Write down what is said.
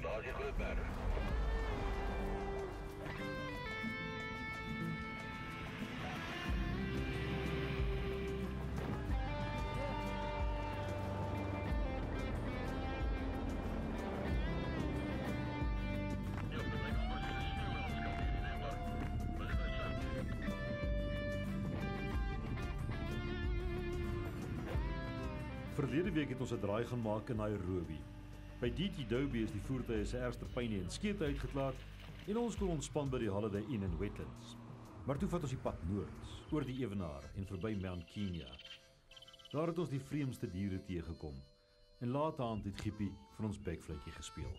Daar is die groot berg. Verlede week het ons 'n draai gaan maak in Nairobi. By DT Dobie is die voertuie se ergste pyne en skeete uitgeklaar en ons kon ontspan by die Holiday Inn in Wetlands. Maar toe vat ons die pad noord, oor die ewenaar en verby Mount Kenya. Daar het ons die vreemdste diere teëgekom en laat aand het Giepie vir ons bekvletjie gespeel.